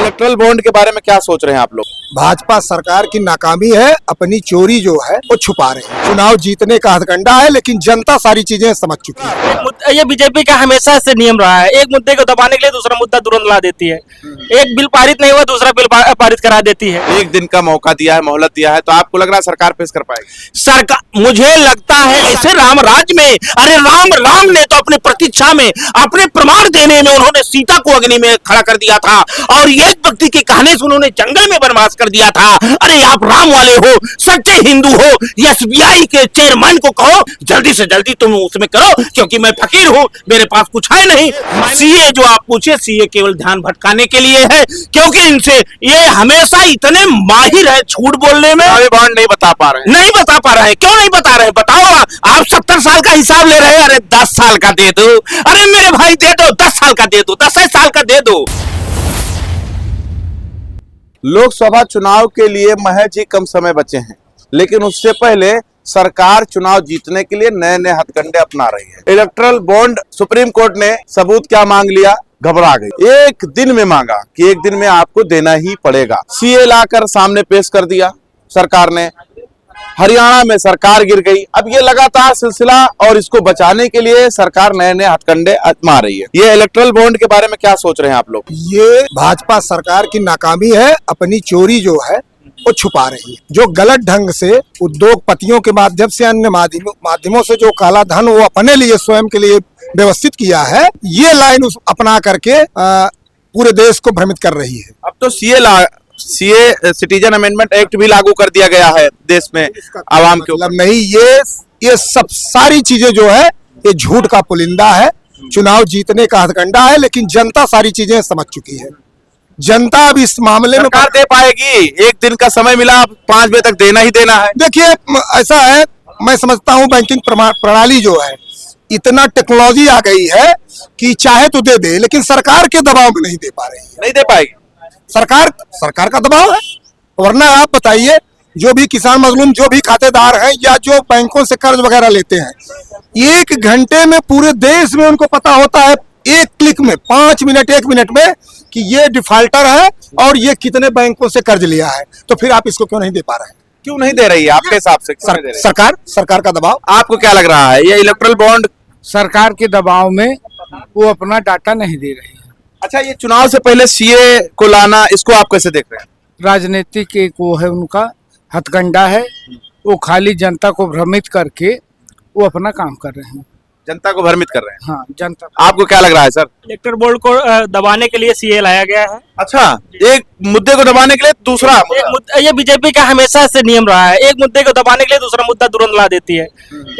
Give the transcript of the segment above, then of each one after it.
Erectile bond के बारे में क्या सोच रहे हैं आप लोग? भाजपा सरकार की नाकामी है, अपनी चोरी जो है वो छुपा रहे हैं। चुनाव जीतने का हथकंडा है, लेकिन जनता सारी चीजें समझ चुकी है। ये बीजेपी का हमेशा से नियम रहा है, एक मुद्दे को दबाने के लिए दूसरा मुद्दा तुरंत ला देती है। एक बिल पारित नहीं हुआ, दूसरा बिल पारित करा देती है। एक दिन का मौका दिया है, मोहलत दिया है, तो आपको लग रहा है सरकार पेश कर पाएगी? सरकार, मुझे लगता है ऐसे राम राज में, अरे राम ने तो अपने प्रतीक्षा में, अपने प्रमाण देने में उन्होंने सीता को अग्नि में खड़ा कर दिया था, और एक व्यक्ति के कहने से उन्होंने जंगल में वनवास कर दिया था। अरे आप राम वाले हो, सच्चे हिंदू हो, एसबीआई के चेयरमैन को कहो जल्दी से जल्दी तुम उसमें करो, क्योंकि मैं फकीर हूं, मेरे पास कुछ है नहीं। सीए जो आप पूछे, सीए केवल ध्यान भटकाने के लिए है, क्योंकि इनसे ये हमेशा इतने माहिर है झूठ बोलने में। बॉन्ड नहीं बता पा रहे हैं। नहीं बता पा रहे हैं, क्यों नहीं बता रहे हैं? बताओ, आप 70 साल का हिसाब ले रहे हैं। अरे 10 साल का दे दो, अरे मेरे भाई दे दो, 10 साल का दे दो, 10 साल का दे दो। लोकसभा चुनाव के लिए महज ही कम समय बचे हैं, लेकिन उससे पहले सरकार चुनाव जीतने के लिए नए नए हथकंडे अपना रही है। इलेक्ट्रल बॉन्ड सुप्रीम कोर्ट ने सबूत क्या मांग लिया? घबरा गई। एक दिन में मांगा कि एक दिन में आपको देना ही पड़ेगा। सीए लाकर सामने पेश कर दिया सरकार ने। हरियाणा में सरकार गिर गई। अब ये लगातार सिलसिला, और इसको बचाने के लिए सरकार नए नए हथकंडे आजमा रही है। ये इलेक्ट्रल बॉन्ड के बारे में क्या सोच रहे हैं आप लोग? ये भाजपा सरकार की नाकामी है, अपनी चोरी जो है वो छुपा रही है। जो गलत ढंग से उद्योगपतियों के माध्यम से, अन्य माध्यमों से जो काला धन वो अपने लिए, स्वयं के लिए व्यवस्थित किया है, ये लाइन अपना करके पूरे देश को भ्रमित कर रही है। अब तो सीए सिटीजन अमेंडमेंट एक्ट भी लागू कर दिया गया है देश में आवाम के ऊपर। नहीं, ये सब सारी चीजें जो है ये झूठ का पुलिंदा है। चुनाव जीतने का हथकंडा है, लेकिन जनता सारी चीजें समझ चुकी है। जनता अब इस मामले में सरकार दे पाएगी? एक दिन का समय मिला, 5 बजे तक देना ही देना है। देखिए, ऐसा है, मैं समझता हूं बैंकिंग प्रणाली जो है, इतना टेक्नोलॉजी आ गई है कि चाहे तो दे दे, लेकिन सरकार के दबाव में नहीं दे पा रही है। नहीं दे पाएगी सरकार का दबाव है। वरना आप बताइए, जो भी किसान मजलूम, जो भी खातेदार हैं, या जो बैंकों से कर्ज वगैरह लेते हैं, 1 घंटे में पूरे देश में उनको पता होता है, एक क्लिक में, 1 मिनट में, कि ये डिफाल्टर है और ये कितने बैंकों से कर्ज लिया है। तो फिर आप इसको क्यों नहीं दे पा रहे हैं? क्यों नहीं दे रही है आपके हिसाब से? सरकार का दबाव। आपको क्या लग रहा है, ये इलेक्ट्रल बॉन्ड सरकार के दबाव में वो अपना डाटा नहीं दे रही है। अच्छा, ये चुनाव से पहले सीए को लाना, इसको आप कैसे देख रहे हैं? राजनीतिक एक वो है, उनका हथकंडा है। वो खाली जनता को भ्रमित करके वो अपना काम कर रहे हैं, जनता को भ्रमित कर रहे हैं। हाँ, जनता। आपको क्या लग रहा है सर? इलेक्टर बोर्ड को दबाने के लिए सीए लाया गया है। अच्छा, एक मुद्दे को दबाने के लिए दूसरा ये बीजेपी का हमेशा से नियम रहा है, एक मुद्दे को दबाने के लिए दूसरा मुद्दा तुरंत ला देती है।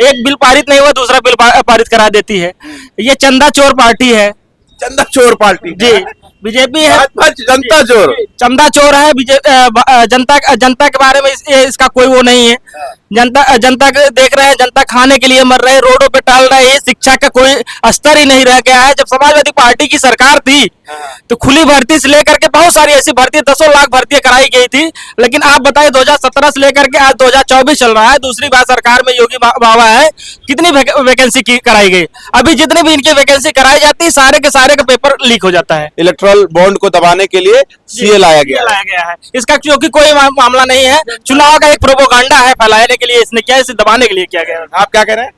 एक बिल पारित नहीं हुआ, दूसरा बिल पारित करा देती है। ये चंदा चोर पार्टी है। चंदा चोर पार्टी जी, बीजेपी है जनता चोर, चंदा चोर है। जनता के बारे में इसका कोई वो नहीं है। जनता देख रहे हैं, जनता खाने के लिए मर रहे हैं, रोडों पे टहल रहे हैं। शिक्षा का कोई स्तर ही नहीं रह गया है। जब समाजवादी पार्टी की सरकार थी तो खुली भर्ती से लेकर के बहुत सारी ऐसी भर्ती, 10 लाख भर्तियां कराई गई थी। लेकिन आप बताइए, 2017 से लेकर के आज 2024 चल रहा है, दूसरी बार सरकार में योगी बाबा है, कितनी वैकेंसी कराई गई? अभी जितनी भी इनकी वैकेंसी कराई जाती है, सारे के सारे का पेपर लीक हो जाता है। इलेक्ट्रल बॉन्ड को दबाने के लिए सीए लाया गया है। इसका क्योंकि कोई मामला नहीं है, चुनाव का एक प्रोपोगंडा है, फैलाने के लिए इसने किया, इसे दबाने के लिए किया गया। आप क्या कह रहे हैं?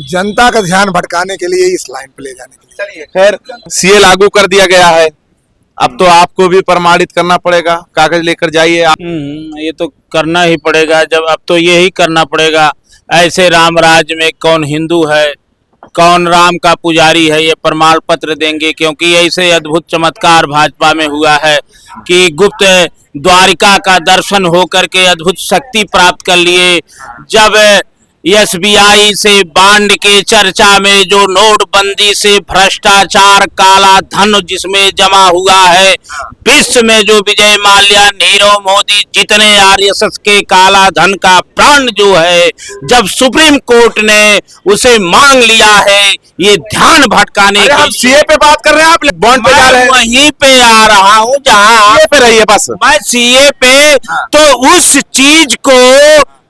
जनता का ध्यान भटकाने के लिए, इस लाइन पे ले जाने के लिए। चलिए, खैर, सीए लागू कर दिया गया है, अब तो आपको भी प्रमाणित करना पड़ेगा, कागज लेकर जाइए आप। ये तो करना ही पड़ेगा। जब अब तो ये ही करना पड़ेगा। ऐसे राम राज्य में कौन हिंदू है, कौन राम का पुजारी है, ये प्रमाण पत्र देंगे। क्योंकि ऐसे अद्भुत चमत्कार भाजपा में हुआ है कि गुप्त द्वारिका का दर्शन होकर के अद्भुत शक्ति प्राप्त कर लिए। जब एसबीआई से बांड के चर्चा में, जो नोटबंदी से भ्रष्टाचार, काला धन जिसमें जमा हुआ है, विश्व में जो विजय माल्या, नीरव मोदी, जितने आरएसएस के काला धन का ब्रांड जो है, जब सुप्रीम कोर्ट ने उसे मांग लिया है, ये ध्यान भटकाने के। हम सीए पे बात कर रहे हैं, आप बॉन्ड पे जा रहे हैं। वहीं पे आ रहा हूँ जहाँ सीए पे रहिए बस। मैं सीए पे, तो उस चीज को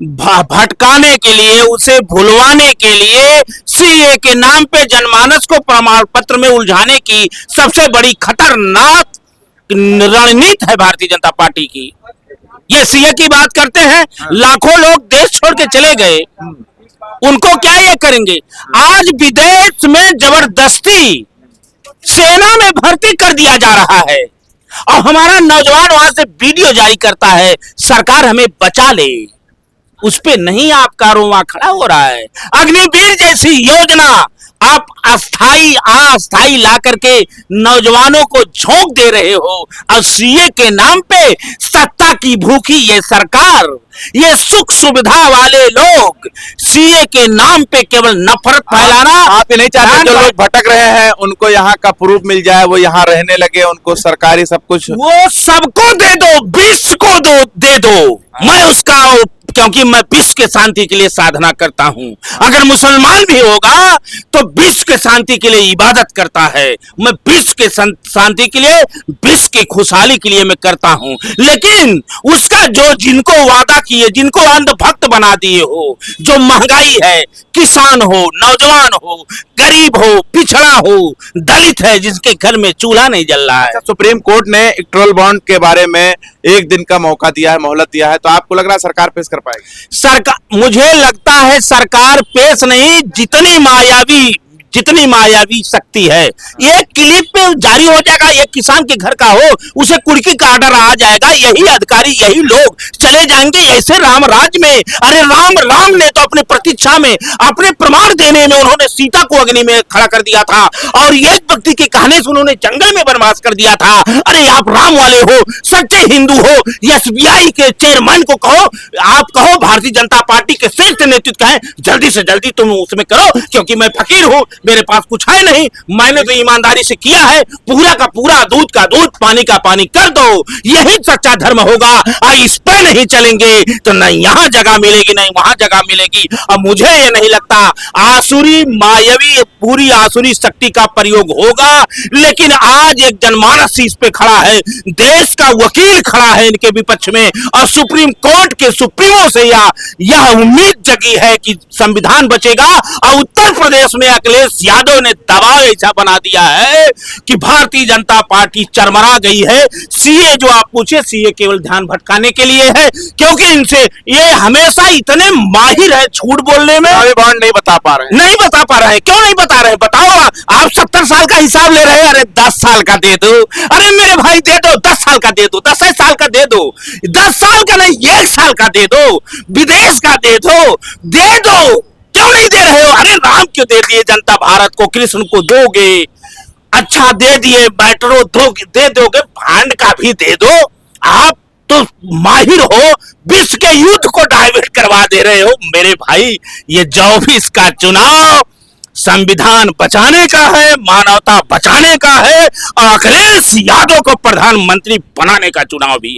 भटकाने के लिए, उसे भुलवाने के लिए, सीए के नाम पे जनमानस को प्रमाण पत्र में उलझाने की सबसे बड़ी खतरनाक रणनीति है भारतीय जनता पार्टी की। ये सीए की बात करते हैं, लाखों लोग देश छोड़ के चले गए, उनको क्या ये करेंगे? आज विदेश में जबरदस्ती सेना में भर्ती कर दिया जा रहा है और हमारा नौजवान वहां से वीडियो जारी करता है, सरकार हमें बचा ले। उस पे नहीं आपका रोंवा खड़ा हो रहा है। अग्निवीर जैसी योजना आप अस्थाई ला करके नौजवानों को झोंक दे रहे हो और सीए के नाम पे सत्ता की भूखी ये सरकार, ये सुख सुविधा वाले लोग सीए के नाम पे केवल नफरत फैलाना। आप ये नहीं चाहते जो लोग भटक रहे हैं उनको यहाँ का प्रूफ मिल जाए, वो यहाँ रहने लगे, उनको सरकारी सब कुछ? वो सबको दे दो, विश्व को दे दो। मैं उसका, क्योंकि मैं विश्व के शांति के लिए साधना करता हूं। अगर मुसलमान भी होगा तो विश्व के शांति के लिए इबादत करता है। मैं विश्व के शांति के लिए, विश्व की खुशहाली के लिए मैं करता हूं। लेकिन उसका जो जिनको वादा किए, जिनको अंधभक्त बना दिए हो, जो महंगाई है, किसान हो, नौजवान हो, गरीब हो, पिछड़ा हो, दलित है, जिसके घर में चूल्हा नहीं जल रहा है। सुप्रीम कोर्ट ने इलेक्टोरल बॉन्ड के बारे में 1 दिन का मौका दिया है, मोहलत दिया है, तो आपको लग रहा है सरकार पेश कर पाएगी? सरकार, मुझे लगता है सरकार पेश नहीं, जितनी मायावी शक्ति है, ये क्लिप पे जारी हो जाएगा। ये किसान के घर का हो, उसे कुर्की का ऑर्डर आ जाएगा, यही अधिकारी, यही लोग चले जाएंगे ऐसे राम राज में। अरे राम ने तो अपने प्रतीक्षा में, अपने प्रमाण देने में उन्होंने सीता को अग्नि में खड़ा कर दिया था और एक व्यक्ति के कहने से उन्होंने जंगल में वनवास कर दिया था। अरे आप राम वाले हो, सच्चे हिंदू हो, एसबीआई के चेयरमैन को कहो, आप कहो भारतीय जनता पार्टी के श्रेष्ठ नेतृत्व कहें, जल्दी से जल्दी तुम उसमें करो, क्योंकि मैं फकीर हूं, मेरे पास कुछ है नहीं, मैंने तो ईमानदारी से किया है, पूरा का पूरा, दूध का दूध, पानी का पानी कर दो, यही सच्चा धर्म होगा। और इस पर नहीं चलेंगे तो न यहाँ जगह मिलेगी, नहीं वहां जगह मिलेगी। और मुझे ये नहीं लगता आसुरी मायावी पूरी आसुरी शक्ति का प्रयोग होगा। लेकिन आज एक जनमानस इस पे खड़ा है, देश का वकील खड़ा है इनके विपक्ष में, और सुप्रीम कोर्ट के सुप्रीमो से यह उम्मीद जगी है कि संविधान बचेगा। और उत्तर प्रदेश में अखिलेश यादव ने दबाव ऐसा बना दिया है कि भारतीय जनता पार्टी चरमरा गई है। सीए जो आप पूछे, सीए केवल ध्यान भटकाने के लिए है, क्योंकि इनसे ये हमेशा इतने माहिर है झूठ बोलने में। बॉन्ड नहीं बता पा रहे हैं, क्यों नहीं बता रहे? बताओ, आप 70 साल का हिसाब ले रहे हैं। अरे 10 साल का दे दो, अरे मेरे भाई दे दो, 10 साल का दे दो, 10 साल का दे दो, 10 साल का नहीं 1 साल का दे दो, विदेश का दे दो, क्यों नहीं दे रहे हो? अरे राम क्यों दे दिए जनता भारत को, कृष्ण को दोगे, अच्छा दे दिए, मेट्रो दे दोगे, भांड का भी दे दो। आप तो माहिर हो, विश्व के युद्ध को डाइवर्ट करवा दे रहे हो। मेरे भाई, ये 24 का चुनाव संविधान बचाने का है, मानवता बचाने का है, और अखिलेश यादव को प्रधानमंत्री बनाने का चुनाव भी है।